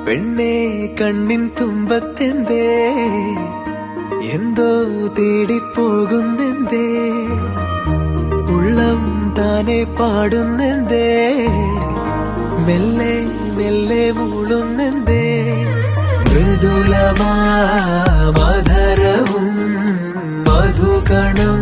പെണ്ണേ കണ്ണിൻ തുമ്പത്തെന്തേ എന്തോ തേടിപ്പോകുന്നെന്തേ ഉള്ളം താനെ പാടുന്നെന്തേ മെല്ലെ മെല്ലെ മൂളുന്നെന്തേ മൃദുലമാ മധുരവും മധുകണം